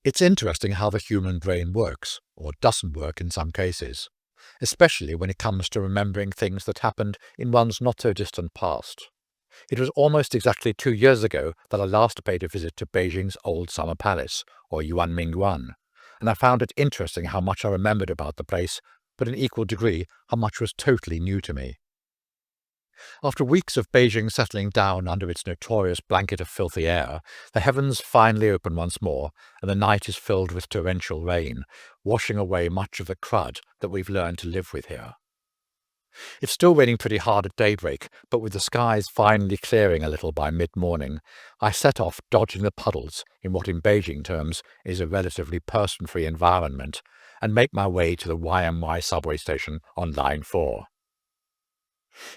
It's interesting how the human brain works, or doesn't work in some cases, especially when it comes to remembering things that happened in one's not-so-distant past. It was almost exactly 2 years ago that I last paid a visit to Beijing's Old Summer Palace, or YuanMingYuan, and I found it interesting how much I remembered about the place, but in equal degree how much was totally new to me. After weeks of Beijing settling down under its notorious blanket of filthy air, the heavens finally open once more, and the night is filled with torrential rain, washing away much of the crud that we've learned to live with here. It's still raining pretty hard at daybreak, but with the skies finally clearing a little by mid-morning, I set off dodging the puddles in what in Beijing terms is a relatively person-free environment, and make my way to the YMY subway station on Line 4.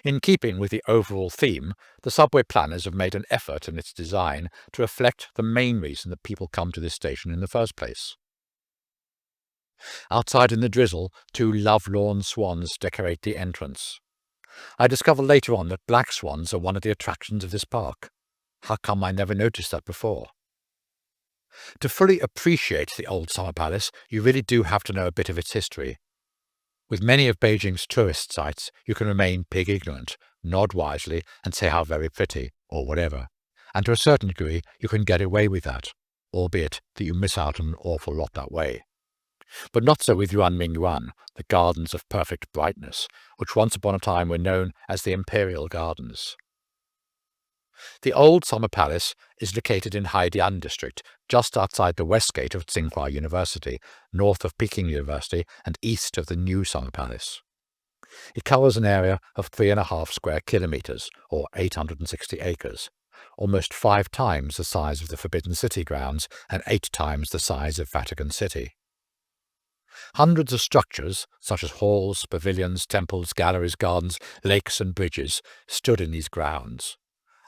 In keeping with the overall theme, the subway planners have made an effort in its design to reflect the main reason that people come to this station in the first place. Outside in the drizzle, two love-lorn swans decorate the entrance. I discover later on that black swans are one of the attractions of this park. How come I never noticed that before? To fully appreciate the Old Summer Palace, you really do have to know a bit of its history. With many of Beijing's tourist sites, you can remain pig ignorant, nod wisely, and say how very pretty, or whatever. And to a certain degree, you can get away with that, albeit that you miss out on an awful lot that way. But not so with YuanMingYuan, the Gardens of Perfect Brightness, which once upon a time were known as the Imperial Gardens. The Old Summer Palace is located in Haidian District, just outside the west gate of Tsinghua University, north of Peking University, and east of the new Summer Palace. It covers an area of 3.5 square kilometers, or 860 acres, almost 5 times the size of the Forbidden City grounds and 8 times the size of Vatican City. Hundreds of structures, such as halls, pavilions, temples, galleries, gardens, lakes and bridges, stood in these grounds.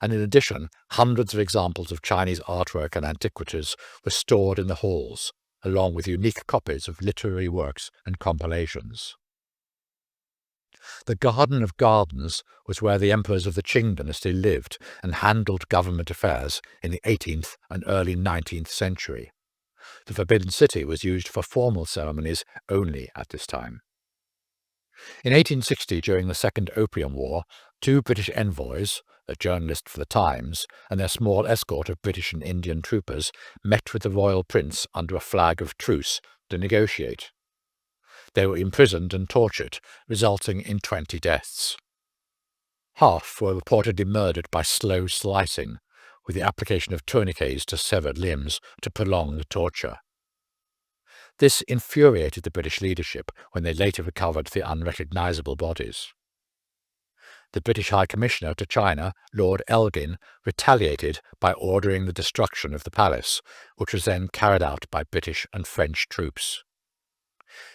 And in addition, hundreds of examples of Chinese artwork and antiquities were stored in the halls, along with unique copies of literary works and compilations. The Garden of Gardens was where the emperors of the Qing dynasty lived and handled government affairs in the 18th and early 19th century. The Forbidden City was used for formal ceremonies only at this time. In 1860, during the Second Opium War, 2 British envoys, a journalist for the Times, and their small escort of British and Indian troopers met with the royal prince under a flag of truce to negotiate. They were imprisoned and tortured, resulting in 20 deaths. Half were reportedly murdered by slow slicing, with the application of tourniquets to severed limbs to prolong the torture. This infuriated the British leadership when they later recovered the unrecognisable bodies. The British High Commissioner to China, Lord Elgin, retaliated by ordering the destruction of the palace, which was then carried out by British and French troops.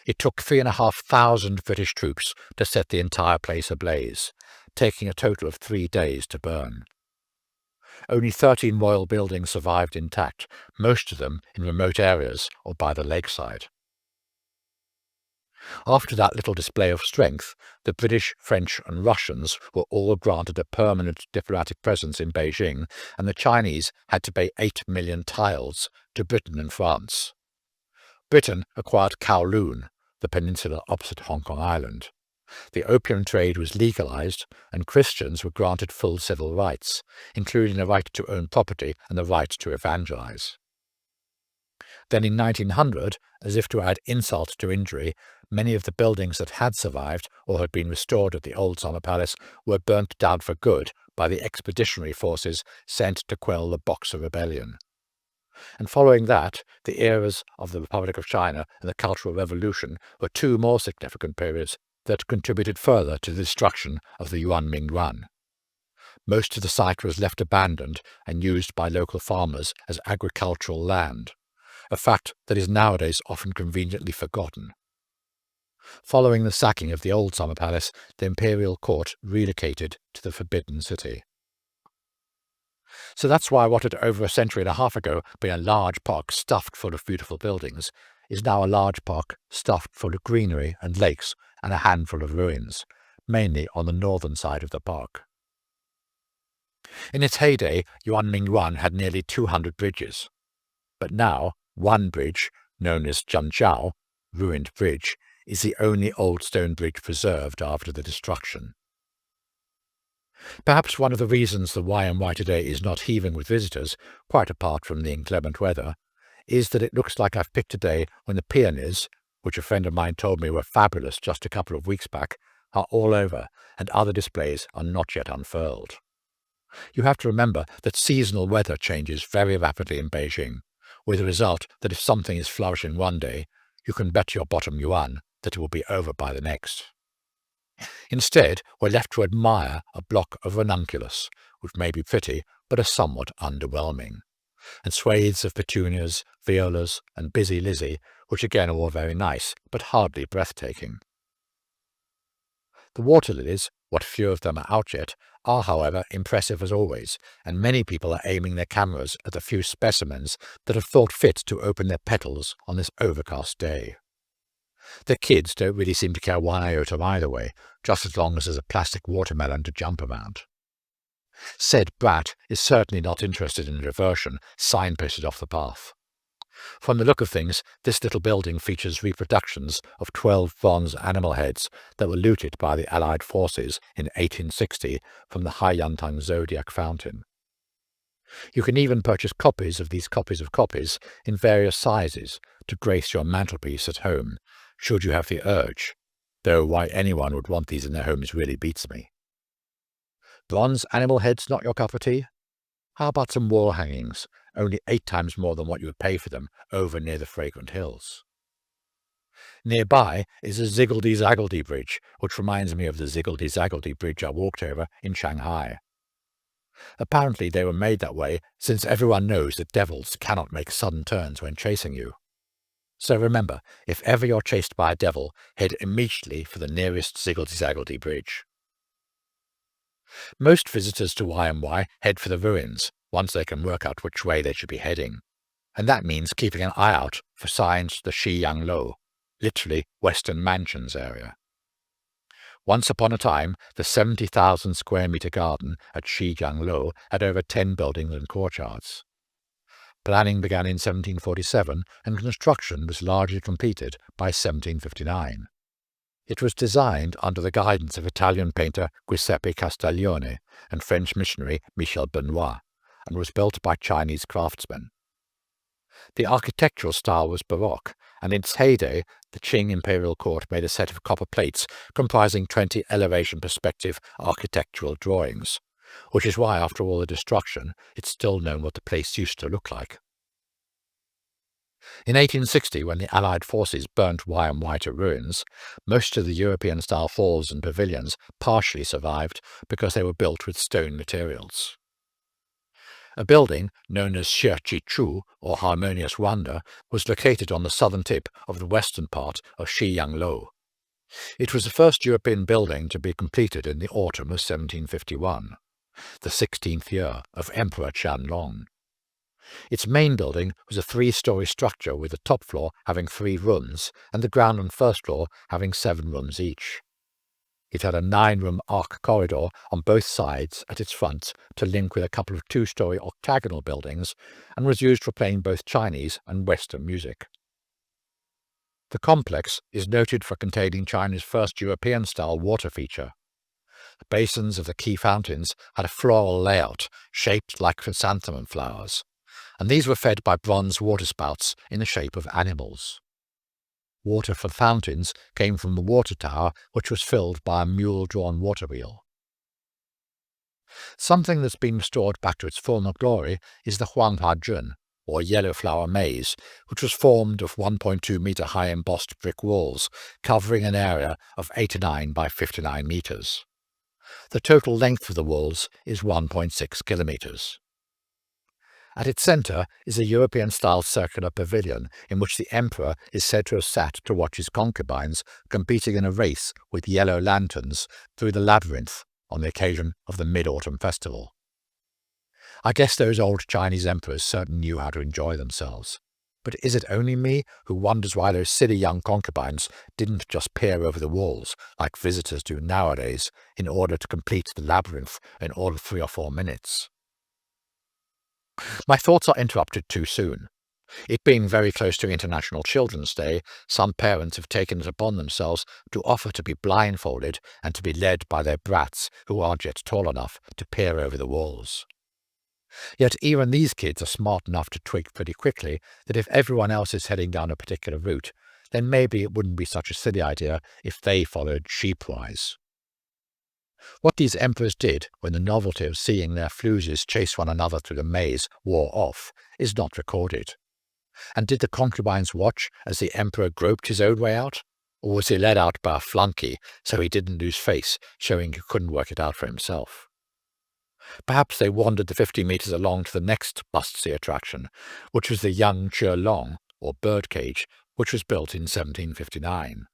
It took 3,500 British troops to set the entire place ablaze, taking a total of 3 days to burn. Only 13 royal buildings survived intact, most of them in remote areas or by the lakeside. After that little display of strength, the British, French and Russians were all granted a permanent diplomatic presence in Beijing, and the Chinese had to pay 8 million taels to Britain and France. Britain acquired Kowloon, the peninsula opposite Hong Kong Island. The opium trade was legalized, and Christians were granted full civil rights, including the right to own property and the right to evangelize. Then in 1900, as if to add insult to injury, many of the buildings that had survived or had been restored at the Old Summer Palace were burnt down for good by the expeditionary forces sent to quell the Boxer Rebellion. And following that, the eras of the Republic of China and the Cultural Revolution were 2 more significant periods that contributed further to the destruction of the YuanMingYuan. Most of the site was left abandoned and used by local farmers as agricultural land, a fact that is nowadays often conveniently forgotten. Following the sacking of the Old Summer Palace, the imperial court relocated to the Forbidden City. So that's why what had over a century and a half ago been a large park stuffed full of beautiful buildings is now a large park stuffed full of greenery and lakes and a handful of ruins, mainly on the northern side of the park. In its heyday, YuanMingYuan had nearly 200 bridges, but now One bridge, known as Zhangjiao, ruined bridge, is the only old stone bridge preserved after the destruction. Perhaps one of the reasons the YMY today is not heaving with visitors, quite apart from the inclement weather, is that it looks like I've picked a day when the peonies, which a friend of mine told me were fabulous just a couple of weeks back, are all over and other displays are not yet unfurled. You have to remember that seasonal weather changes very rapidly in Beijing, with the result that if something is flourishing one day, you can bet your bottom yuan that it will be over by the next. Instead, we're left to admire a block of ranunculus, which may be pretty but are somewhat underwhelming, and swathes of petunias, violas, and busy Lizzie, which again are all very nice, but hardly breathtaking. The water lilies, what few of them are out yet, are however impressive as always, and many people are aiming their cameras at the few specimens that have thought fit to open their petals on this overcast day. The kids don't really seem to care one iota either way, just as long as there's a plastic watermelon to jump around. Said brat is certainly not interested in diversion signposted off the path. From the look of things, this little building features reproductions of 12 bronze animal heads that were looted by the Allied forces in 1860 from the Haiyantang Zodiac Fountain. You can even purchase copies of these copies of copies in various sizes to grace your mantelpiece at home, should you have the urge, though why anyone would want these in their homes really beats me. Bronze animal heads not your cup of tea? How about some wall hangings, only 8 times more than what you would pay for them, over near the Fragrant Hills? Nearby is the Ziggledy-Zaggledy Bridge, which reminds me of the Ziggledy-Zaggledy Bridge I walked over in Shanghai. Apparently they were made that way since everyone knows that devils cannot make sudden turns when chasing you. So remember, if ever you're chased by a devil, head immediately for the nearest Ziggledy-Zaggledy Bridge. Most visitors to YMY head for the ruins, once they can work out which way they should be heading, and that means keeping an eye out for signs to the Shiyanglo, literally Western Mansions area. Once upon a time, the 70,000 square metre garden at Shiyanglo had over 10 buildings and courtyards. Planning began in 1747 and construction was largely completed by 1759. It was designed under the guidance of Italian painter Giuseppe Castiglione and French missionary Michel Benoit, and was built by Chinese craftsmen. The architectural style was Baroque, and in its heyday the Qing imperial court made a set of copper plates comprising 20 elevation perspective architectural drawings, which is why after all the destruction it's still known what the place used to look like. In 1860, when the Allied forces burnt YMY to ruins, most of the European-style halls and pavilions partially survived because they were built with stone materials. A building known as Xie or Harmonious Wonder was located on the southern tip of the western part of Shiyanglo. It was the first European building to be completed in the autumn of 1751, the 16th year of Emperor Qianlong. Its main building was a 3-story structure with the top floor having 3 rooms and the ground and first floor having 7 rooms each. It had a 9-room arc corridor on both sides at its front to link with a couple of 2-story octagonal buildings and was used for playing both Chinese and Western music. The complex is noted for containing China's first European-style water feature. The basins of the key fountains had a floral layout shaped like chrysanthemum flowers, and these were fed by bronze waterspouts in the shape of animals. Water from fountains came from the water tower, which was filled by a mule-drawn water wheel. Something that's been restored back to its former glory is the Huanghua, or yellow flower maze, which was formed of 1.2-metre-high embossed brick walls, covering an area of 89 by 59 metres. The total length of the walls is 1.6 kilometres. At its centre is a European-style circular pavilion in which the emperor is said to have sat to watch his concubines competing in a race with yellow lanterns through the labyrinth on the occasion of the Mid-Autumn Festival. I guess those old Chinese emperors certainly knew how to enjoy themselves. But is it only me who wonders why those silly young concubines didn't just peer over the walls like visitors do nowadays in order to complete the labyrinth in all of 3 or 4 minutes? My thoughts are interrupted too soon. It being very close to International Children's Day, some parents have taken it upon themselves to offer to be blindfolded and to be led by their brats who aren't yet tall enough to peer over the walls. Yet even these kids are smart enough to twig pretty quickly that if everyone else is heading down a particular route, then maybe it wouldn't be such a silly idea if they followed sheepwise. What these emperors did when the novelty of seeing their fluses chase one another through the maze wore off is not recorded. And did the concubines watch as the emperor groped his own way out? Or was he led out by a flunky so he didn't lose face, showing he couldn't work it out for himself? Perhaps they wandered the 50 meters along to the next must-see attraction, which was the Yang Long, or birdcage, which was built in 1759.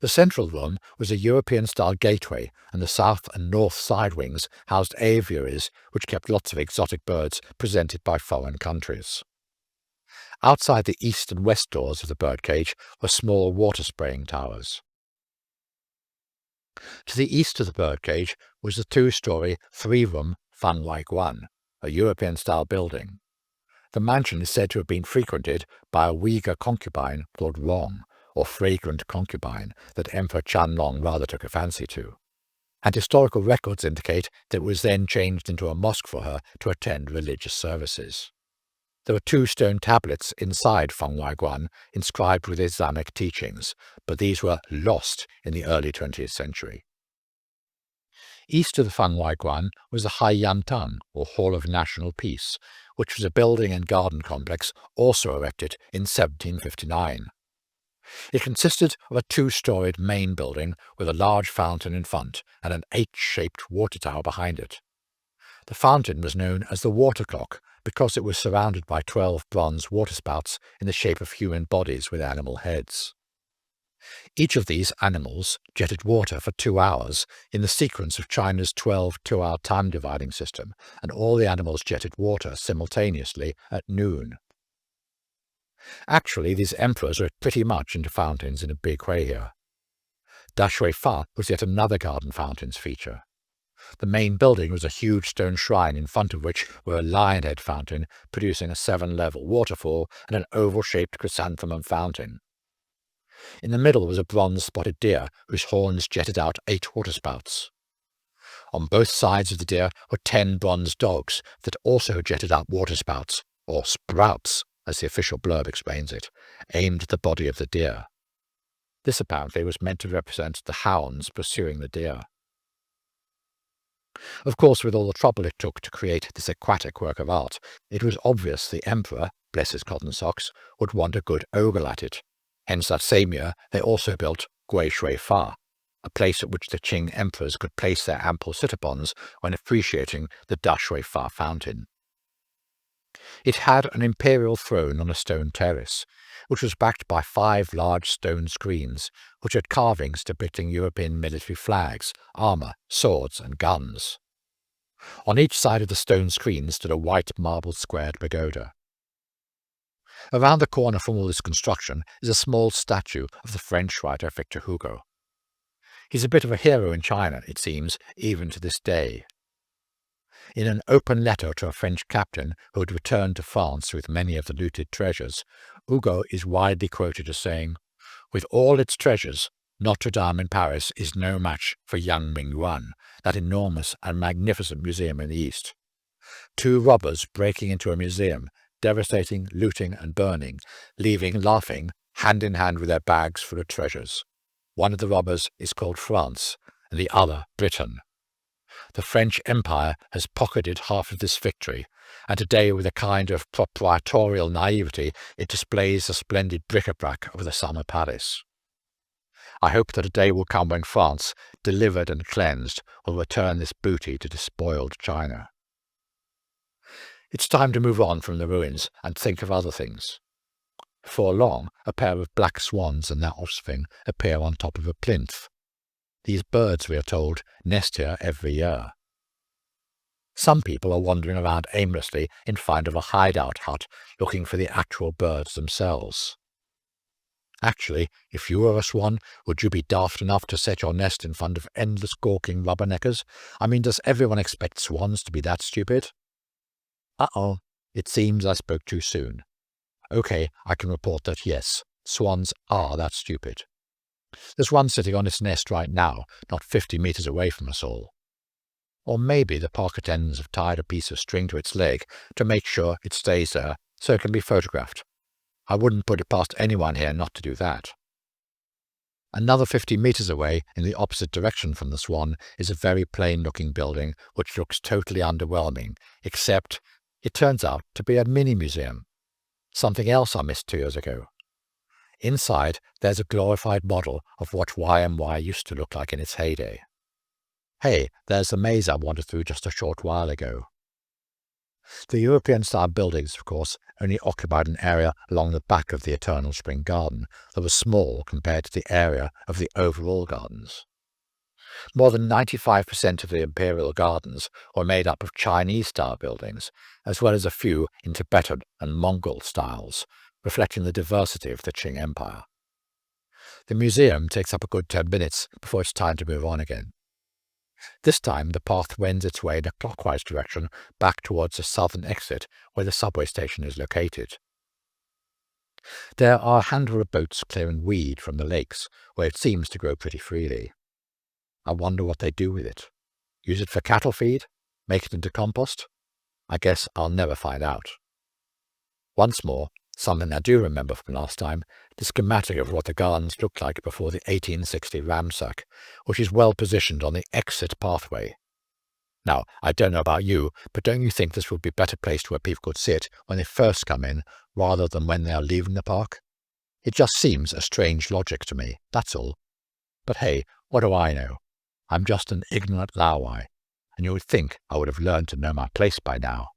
The central room was a European-style gateway, and the south and north side wings housed aviaries, which kept lots of exotic birds presented by foreign countries. Outside the east and west doors of the birdcage were small water-spraying towers. To the east of the birdcage was the two-story, three-room YuanMingYuan, a European-style building. The mansion is said to have been frequented by a Uyghur concubine called Rong, or fragrant concubine, that Emperor Qianlong rather took a fancy to. And historical records indicate that it was then changed into a mosque for her to attend religious services. There were 2 stone tablets inside YuanMingYuan inscribed with Islamic teachings, but these were lost in the early 20th century. East of the YuanMingYuan was the Haiyantang, or Hall of National Peace, which was a building and garden complex also erected in 1759. It consisted of a 2-storied main building with a large fountain in front and an H-shaped water tower behind it. The fountain was known as the water clock because it was surrounded by 12 bronze waterspouts in the shape of human bodies with animal heads. Each of these animals jetted water for 2 hours in the sequence of China's 12 two-hour time-dividing system, and all the animals jetted water simultaneously at noon. Actually, these emperors were pretty much into fountains in a big way here. Da Shui Fa was yet another garden fountains feature. The main building was a huge stone shrine in front of which were a lion-head fountain producing a 7-level waterfall and an oval-shaped chrysanthemum fountain. In the middle was a bronze-spotted deer whose horns jetted out 8 waterspouts. On both sides of the deer were 10 bronze dogs that also jetted out waterspouts, or sprouts, as the official blurb explains it, aimed at the body of the deer. This apparently was meant to represent the hounds pursuing the deer. Of course, with all the trouble it took to create this aquatic work of art, it was obvious the emperor, bless his cotton socks, would want a good ogle at it. Hence that same year they also built Gui Shui Fa, a place at which the Qing emperors could place their ample sit-upons when appreciating the Da Shui Fa fountain. It had an imperial throne on a stone terrace, which was backed by 5 large stone screens, which had carvings depicting European military flags, armour, swords, and guns. On each side of the stone screen stood a white marble squared pagoda. Around the corner from all this construction is a small statue of the French writer Victor Hugo. He's a bit of a hero in China, it seems, even to this day. In an open letter to a French captain who had returned to France with many of the looted treasures, Hugo is widely quoted as saying, "With all its treasures, Notre Dame in Paris is no match for YuanMingYuan, that enormous and magnificent museum in the East. 2 robbers breaking into a museum, devastating, looting, and burning, leaving laughing, hand in hand with their bags full of treasures. One of the robbers is called France, and the other Britain. The French Empire has pocketed half of this victory, and today with a kind of proprietorial naivety it displays the splendid bric-a-brac of the summer palace. I hope that a day will come when France, delivered and cleansed, will return this booty to despoiled China." It's time to move on from the ruins and think of other things. Before long, a pair of black swans and their offspring appear on top of a plinth. These birds, we are told, nest here every year. Some people are wandering around aimlessly in front of a hideout hut looking for the actual birds themselves. Actually, if you were a swan, would you be daft enough to set your nest in front of endless gawking rubberneckers? I mean, does everyone expect swans to be that stupid? Uh-oh, it seems I spoke too soon. Okay, I can report that yes, swans are that stupid. There's one sitting on its nest right now, not 50 meters away from us all. Or maybe the park attendants have tied a piece of string to its leg to make sure it stays there so it can be photographed. I wouldn't put it past anyone here not to do that. Another 50 meters away, in the opposite direction from the swan, is a very plain-looking building which looks totally underwhelming, except it turns out to be a mini-museum. Something else I missed 2 years ago. Inside, there's a glorified model of what YMY used to look like in its heyday. Hey, there's the maze I wandered through just a short while ago. The European-style buildings, of course, only occupied an area along the back of the Eternal Spring Garden that was small compared to the area of the overall gardens. More than 95% of the imperial gardens were made up of Chinese-style buildings, as well as a few in Tibetan and Mongol styles, reflecting the diversity of the Qing Empire. The museum takes up a good 10 minutes before it's time to move on again. This time the path wends its way in a clockwise direction back towards the southern exit where the subway station is located. There are a handful of boats clearing weed from the lakes, where it seems to grow pretty freely. I wonder what they do with it. Use it for cattle feed? Make it into compost? I guess I'll never find out. Once more, something I do remember from last time, the schematic of what the gardens looked like before the 1860 ramsack, which is well positioned on the exit pathway. Now, I don't know about you, but don't you think this would be a better place where people could sit when they first come in, rather than when they are leaving the park? It just seems a strange logic to me, that's all. But hey, what do I know? I'm just an ignorant Laowai, and you would think I would have learned to know my place by now.